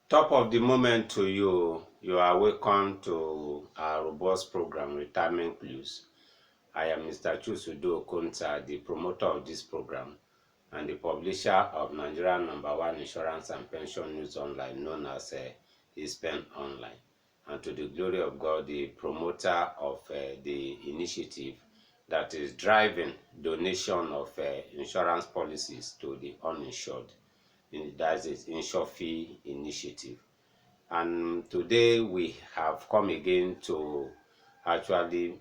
Top of the moment to you. You are welcome to our robust program, Retirement Clues. I am Mr. Chusudo Okonta, the promoter of this program and the publisher of Nigeria #1 Insurance and Pension News Online, known as Hispen Online. And to the glory of God, the promoter of the initiative that is driving donation of insurance policies to the uninsured. That is Insure Fee Initiative. And today we have come again to actually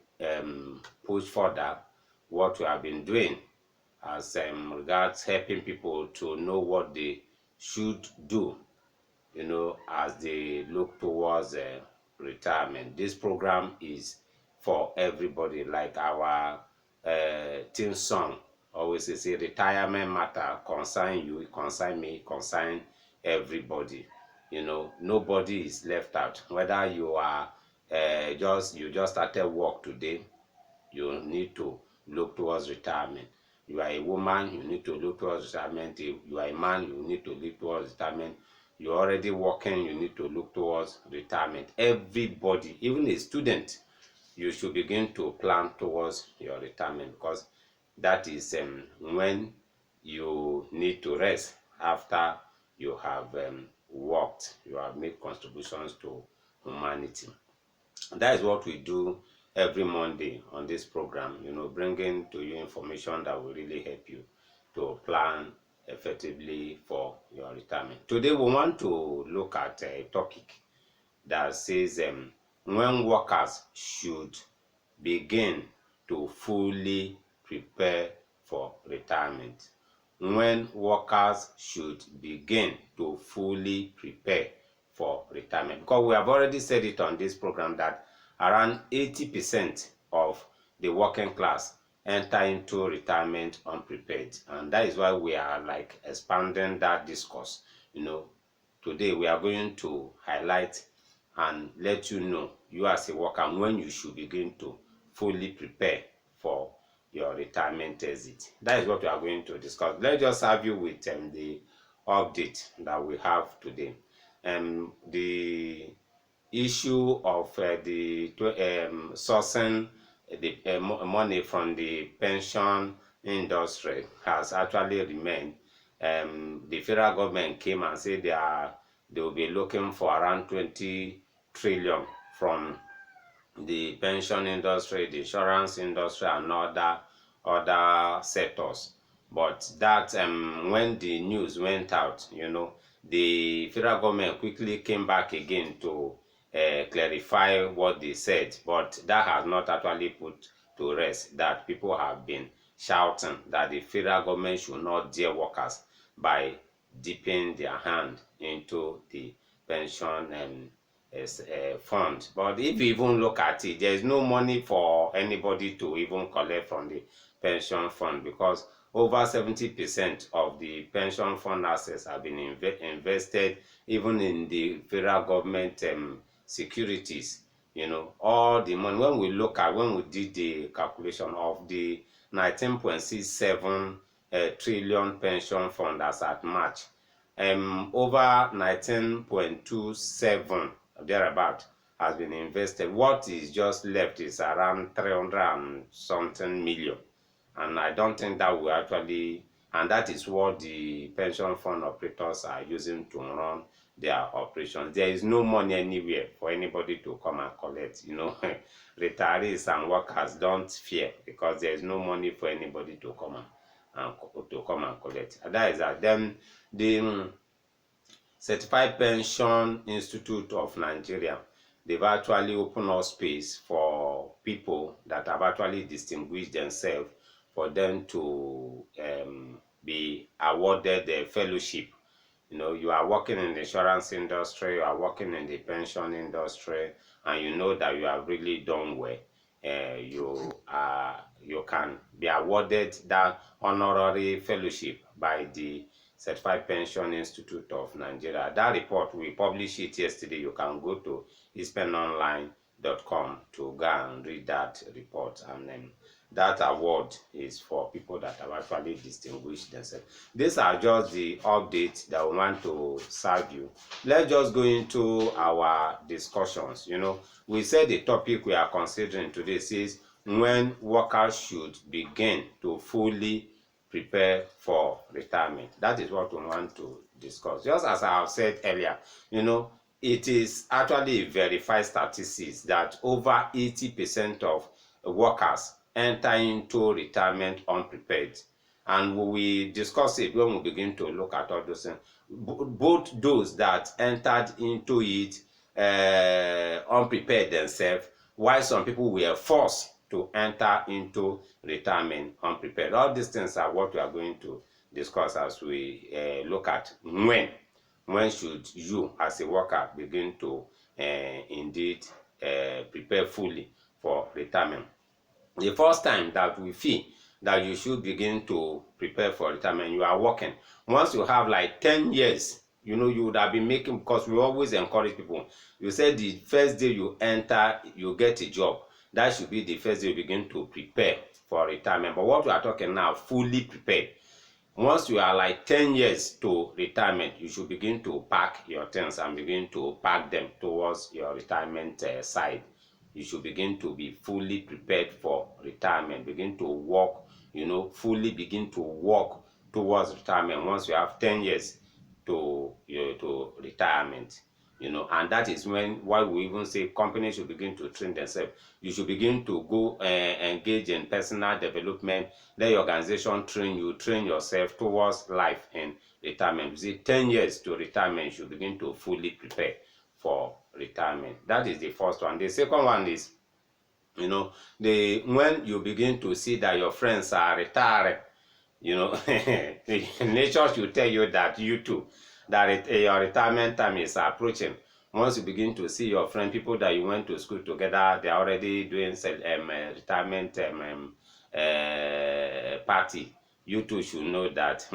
push further what we have been doing as regards helping people to know what they should do, as they look towards retirement. This program is for everybody, like our theme song always say, retirement matter concern you, concern me, concern everybody. Nobody is left out. Whether you are you just started work today, you need to look towards retirement. You are a woman, you need to look towards retirement. If you are a man, you need to look towards retirement. You're already working, you need to look towards retirement. Everybody, even a student, you should begin to plan towards your retirement, because that is when you need to rest after you have worked, you have made contributions to humanity. And that is what we do every Monday on this program, bringing to you information that will really help you to plan effectively for your retirement. Today, we want to look at a topic that says when workers should begin to fully prepare for retirement. When workers should begin to fully prepare for retirement. Because we have already said it on this program that around 80% of the working class enter into retirement unprepared. And that is why we are like expanding that discourse. Today we are going to highlight and let you know, you as a worker, when you should begin to fully prepare for your retirement exit. That is what we are going to discuss. Let's just have you with the update that we have today. The issue of the sourcing the money from the pension industry has actually remained. The federal government came and said they will be looking for around 20 trillion from the pension industry, the insurance industry, and other sectors. But that when the news went out, the federal government quickly came back again to clarify what they said. But that has not actually put to rest that people have been shouting that the federal government should not dear workers by dipping their hand into the pension fund. But if you even look at it, there is no money for anybody to even collect from the pension fund, because over 70% of the pension fund assets have been invested even in the federal government securities. All the money, when we did the calculation of the 19.67 trillion pension fund as at March, over 19.27 thereabout has been invested. What is just left is around 300 and something million. And I don't think that will actually, and that is what the pension fund operators are using to run their operations. There is no money anywhere for anybody to come and collect. Retirees and workers, don't fear, because there is no money for anybody to come and collect. And that is that. Then the Certified Pension Institute of Nigeria, they've actually opened up space for people that have actually distinguished themselves, for them to be awarded a fellowship. You are working in the insurance industry, you are working in the pension industry, and you know that you have really done well. You can be awarded that honorary fellowship by the Certified Pension Institute of Nigeria. That report, we published it yesterday. You can go to hispenonline.com to go and read that report. And That award is for people that have actually distinguished themselves. These are just the updates that we want to serve you. Let's just go into our discussions. We said the topic we are considering today says when workers should begin to fully prepare for retirement. That is what we want to discuss. Just as I have said earlier, it is actually verified statistics that over 80% of workers enter into retirement unprepared. And we discuss it when we begin to look at all those things. Both those that entered into it unprepared themselves, while some people were forced to enter into retirement unprepared. All these things are what we are going to discuss as we look at when should you as a worker begin to indeed prepare fully for retirement. The first time that we feel that you should begin to prepare for retirement, you are working. Once you have like 10 years, you would have been making, because we always encourage people. You said the first day you enter, you get a job. That should be the first day you begin to prepare for retirement. But what we are talking now, fully prepared. Once you are like 10 years to retirement, you should begin to pack your things and begin to pack them towards your retirement side. You should begin to be fully prepared for retirement. Begin to work, fully begin to work towards retirement once you have 10 years to retirement. And that is why we even say companies should begin to train themselves. You should begin to go engage in personal development. Let your organization train you, train yourself towards life in retirement. You see, 10 years to retirement, you should begin to fully prepare for retirement. That is the first one. The second one is, when you begin to see that your friends are retiring, nature should tell you that you too, that your retirement time is approaching. Once you begin to see your friend, people that you went to school together, they are already doing retirement party, you too should know that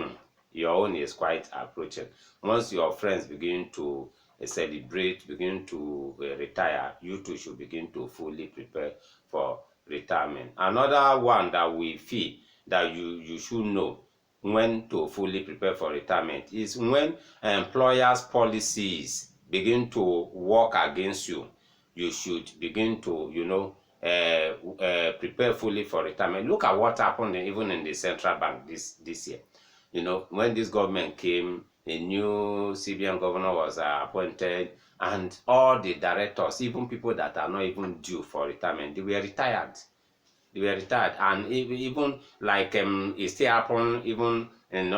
your own is quite approaching. Once your friends begin to celebrate, begin to retire, you too should begin to fully prepare for retirement. Another one that we feel that you should know when to fully prepare for retirement is when employers' policies begin to work against you. You should begin to, prepare fully for retirement. Look at what happened even in the central bank this year. When this government came, a new CBN governor was appointed, and all the directors, even people that are not even due for retirement, they were retired. And even like it still happened even in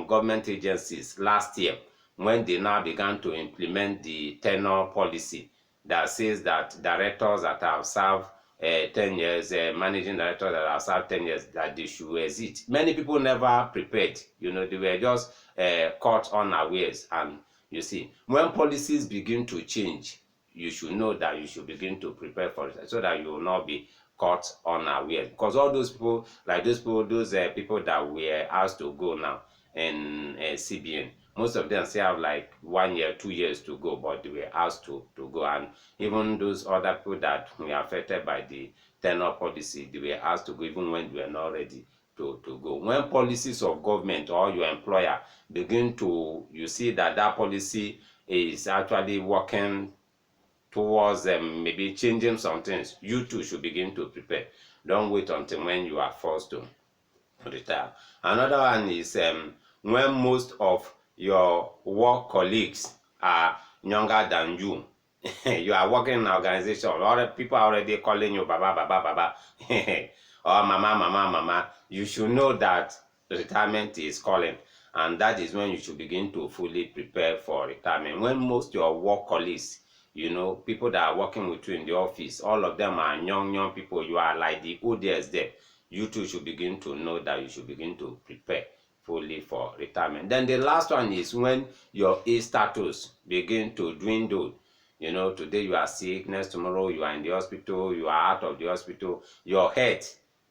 government agencies last year, when they now began to implement the tenure policy that says that directors that have served 10 years, managing directors that have served 10 years, that they should exit. Many people never prepared. They were just caught unawares. And you see, when policies begin to change, you should know that you should begin to prepare for it so that you will not be caught unaware. Because all those people, like those people that were asked to go now in CBN, most of them still have like 1 year, 2 years to go, but they were asked to go. And even those other people that were affected by the tenure policy, they were asked to go even when they were not ready to go. When policies of government or your employer begin to, you see that policy is actually working towards maybe changing some things, you too should begin to prepare. Don't wait until when you are forced to retire. Another one is when most of your work colleagues are younger than you. You are working in an organization, or people are already calling you baba, baba, baba, or mama, mama, mama. You should know that retirement is calling, and that is when you should begin to fully prepare for retirement. When most of your work colleagues, people that are working with you in the office, all of them are young people. You are like the oldest there. You too should begin to know that you should begin to prepare fully for retirement. Then the last one is when your age status begin to dwindle. Today you are sick, next tomorrow you are in the hospital, you are out of the hospital, your head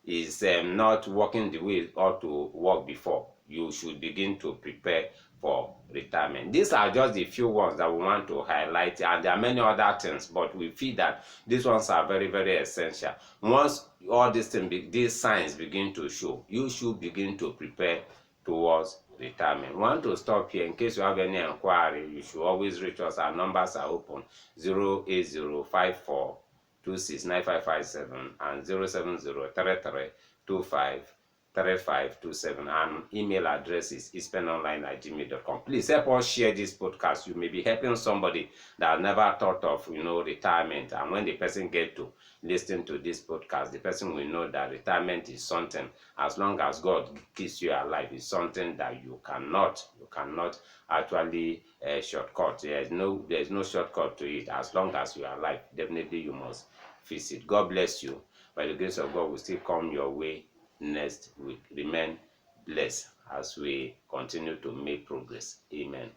is not working the way it ought to work before. You should begin to prepare for retirement. These are just the few ones that we want to highlight, and there are many other things, but we feel that these ones are very, very essential. Once all these signs begin to show, you should begin to prepare towards retirement. We want to stop here. In case you have any inquiry, you should always reach us. Our numbers are open: 08054269557 and 07033253527, and email address is ispenonline@gmail.com. Please help us share this podcast. You may be helping somebody that never thought of retirement, and when the person get to listen to this podcast, the person will know that retirement is something, as long as God keeps you alive, is something that you cannot actually shortcut. There's no shortcut to it. As long as you are alive, definitely you must face it. God bless you. By the grace of God, will still come your way next week. Remain blessed as we continue to make progress. Amen.